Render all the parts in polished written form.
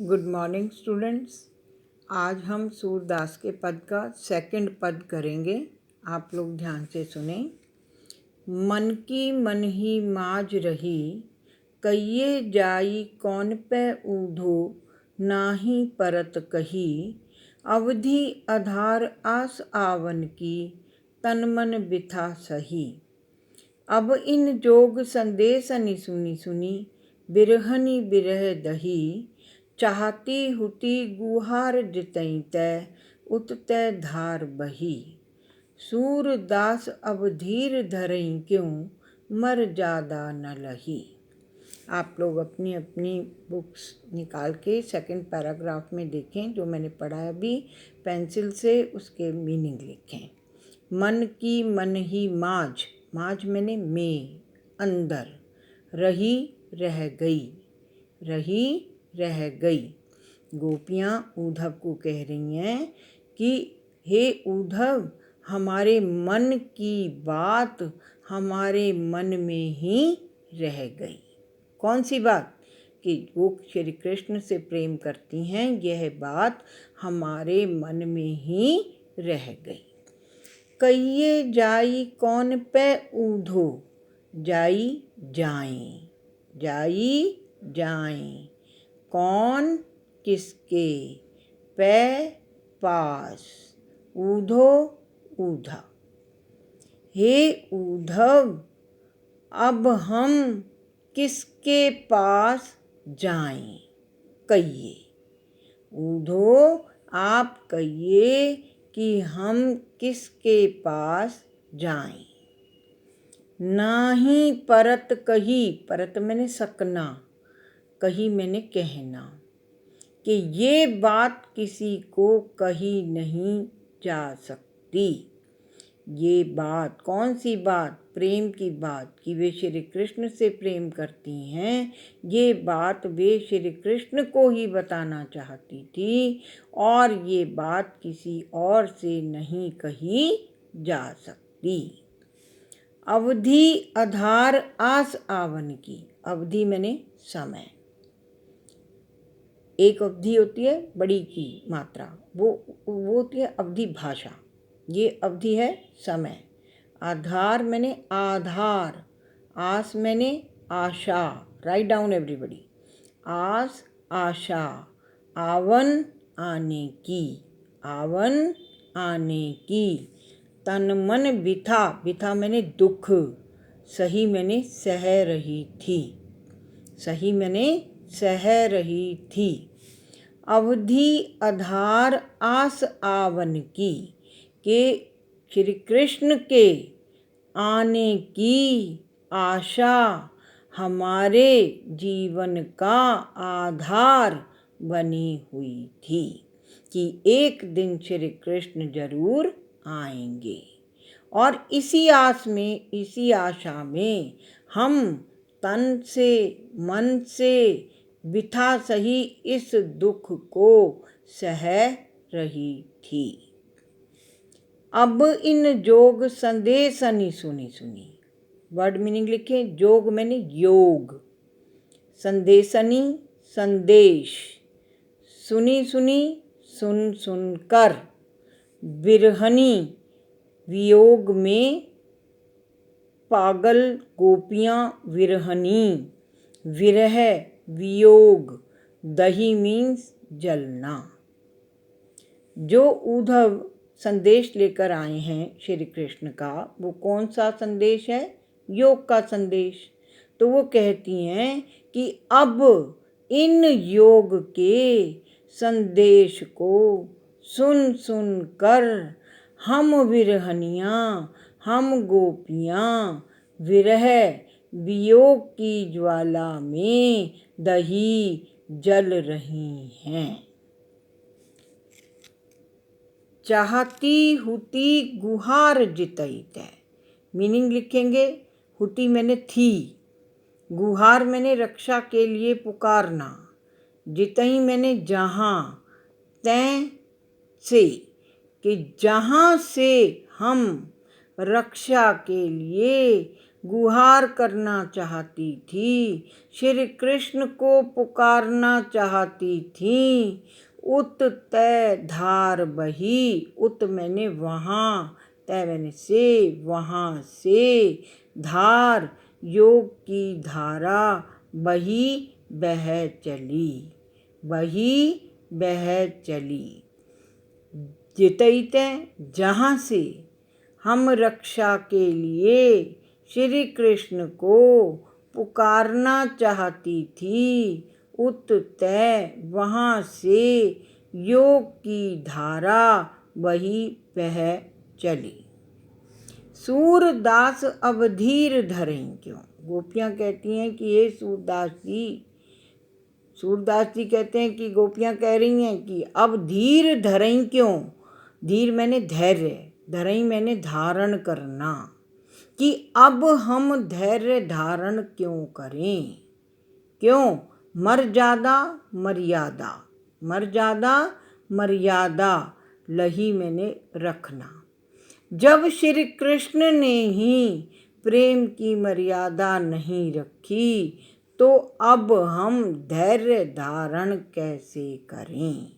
Good morning students. आज हम सूरदास के पद का सेकंड पद करेंगे। आप लोग ध्यान से सुने। मन की मन ही माज रही, कहिए जाई कौन पे ऊधो, नाही परत कही। अवधि आधार आस आवन की, तन मन बिथा सही। अब इन जोग संदेश अनि सुनी सुनी, बिरहनी बिरह दही। चाहती हुती गुहार जितई तय, उत तय धार बही। सूरदास अब धीर धरई क्यों, मर जादा न लही। आप लोग अपनी अपनी बुक्स निकाल के सेकंड पैराग्राफ में देखें, जो मैंने पढ़ा अभी पेंसिल से, उसके मीनिंग लिखें। मन की मन ही माज, माज मैंने में, अंदर। रही रह गई, रही रह गई। गोपियाँ उद्धव को कह रही हैं कि हे उद्धव, हमारे मन की बात हमारे मन में ही रह गई। कौन सी बात? कि वो श्री कृष्ण से प्रेम करती हैं, यह बात हमारे मन में ही रह गई। कहिए जाई कौन पे ऊधो, जाई जाएं, जाई जाएं। कौन किसके, पे पास, ऊधो ऊधा। हे ऊधव, अब हम किसके पास जाएं? कहिए। ऊधो, आप कहिए कि हम किसके पास जाएं। नाही परत कही, परत मैंने सकना, कही मैंने कहना, कि ये बात किसी को कही नहीं जा सकती। ये बात कौन सी बात? प्रेम की बात, कि वे श्री कृष्ण से प्रेम करती हैं। ये बात वे श्री कृष्ण को ही बताना चाहती थी, और ये बात किसी और से नहीं कही जा सकती। अवधि आधार आस आवन की, अवधि मैंने समय। एक अवधि होती है बड़ी की मात्रा, वो होती है अवधि भाषा। ये अवधि है समय। आधार मैंने आधार, आस मैंने आशा। Write down everybody. आस आशा, आवन आने की, आवन आने की। तन मन बिथा, बिथा मैंने दुख, सही मैंने सह रही थी, सही मैंने सह रही थी। अवधि आधार आस आवन की, के श्री कृष्ण के आने की आशा हमारे जीवन का आधार बनी हुई थी, कि एक दिन श्री कृष्ण जरूर आएंगे। और इसी आस में, इसी आशा में हम तन से मन से बिथा सही इस दुख को सह रही थी। अब इन जोग संदेश अनि सुनी सुनी। वर्ड मीनिंग लिखे। जोग मैंने योग, संदेशनी संदेश, सुनी सुनी सुन सुनकर, बिरहनी वियोग में पागल गोपियाँ विरहनी, विरह वियोग, दही मीन्स जलना। जो उद्धव संदेश लेकर आए हैं श्री कृष्ण का, वो कौन सा संदेश है? योग का संदेश। तो वो कहती हैं कि अब इन योग के संदेश को सुन सुन कर हम विरहनियाँ, हम गोपियाँ विरह वियोग की ज्वाला में दही जल रही हैं। चाहती हुती गुहार जितई तय। मीनिंग लिखेंगे। हुती मैंने थी, गुहार मैंने रक्षा के लिए पुकारना, जितई मैंने जहाँ, तय से, कि जहाँ से हम रक्षा के लिए गुहार करना चाहती थी, श्री कृष्ण को पुकारना चाहती थी। उत तय धार बही, उत मैंने वहाँ, तय मैंने से, वहाँ से, धार योग की धारा, बही बह चली, बही बह चली। जितैत जहाँ से हम रक्षा के लिए श्री कृष्ण को पुकारना चाहती थी, उत तय वहाँ से योग की धारा वही बह चली। सूरदास अब धीर धरें क्यों। गोपियाँ कहती हैं कि ये सूरदास जी कहते हैं कि गोपियाँ कह रही हैं कि अब धीर धरें क्यों। धीर मैंने धैर्य, धरें मैंने धारण करना, कि अब हम धैर्य धारण क्यों करें। क्यों? मर्यादा मर्यादा, मर्यादा मर्यादा लही मैंने रखना। जब श्री कृष्ण ने ही प्रेम की मर्यादा नहीं रखी, तो अब हम धैर्य धारण कैसे करें।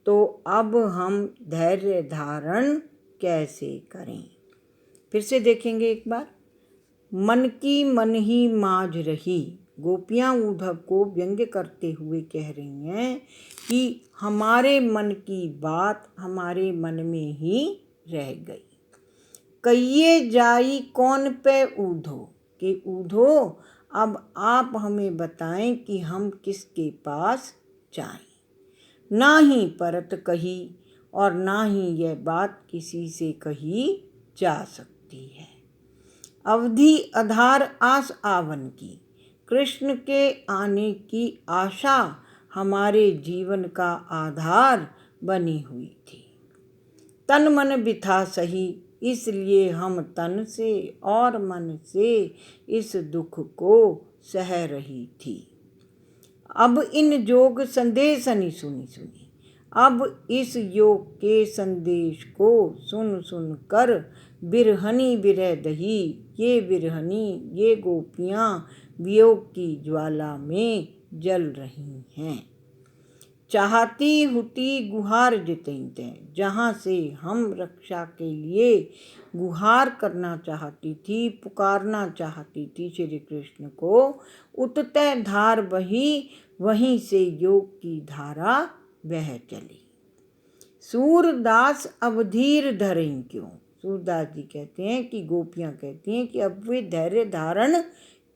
तो अब हम धैर्य धारण कैसे करें। फिर से देखेंगे एक बार। मन की मन ही माज रही। गोपियाँ उद्धव को व्यंग्य करते हुए कह रही हैं कि हमारे मन की बात हमारे मन में ही रह गई। कहिए जाई कौन पे ऊधो, कि ऊधो अब आप हमें बताएं कि हम किसके पास जाएं। ना ही परत कही और ना ही यह बात किसी से कही जा सकती है। अवधि आधार आस आवन की, कृष्ण के आने की आशा हमारे जीवन का आधार बनी हुई थी। तन मन बिथा सही, इसलिए हम तन से और मन से इस दुख को सह रही थी। अब इन जोग संदेश सुनी, अब इस योग के संदेश को सुन सुन कर बिरहनी बिरह दही, ये बिरहनी ये गोपियाँ वियोग की ज्वाला में जल रही हैं। चाहती हुती गुहार जितेंते, जहाँ से हम रक्षा के लिए गुहार करना चाहती थी, पुकारना चाहती थी श्री कृष्ण को, उततै धार बही, वहीं से योग की धारा बह चली। सूरदास अब धीर धरें क्यों। सूरदास जी कहते हैं कि गोपियाँ कहती हैं कि अब वे धैर्य धारण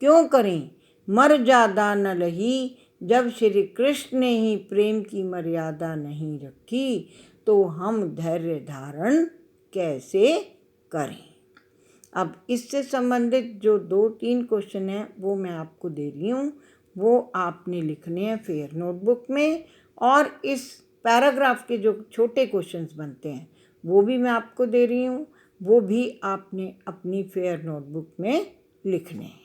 क्यों करें। मर्यादा न लही, जब श्री कृष्ण ने ही प्रेम की मर्यादा नहीं रखी, तो हम धैर्य धारण कैसे करें। अब इससे संबंधित जो 2-3 क्वेश्चन हैं वो मैं आपको दे रही हूँ, वो आपने लिखने हैं फेयर नोटबुक में, और इस पैराग्राफ के जो छोटे क्वेश्चंस बनते हैं वो भी मैं आपको दे रही हूँ, वो भी आपने अपनी फेयर नोटबुक में लिखने हैं।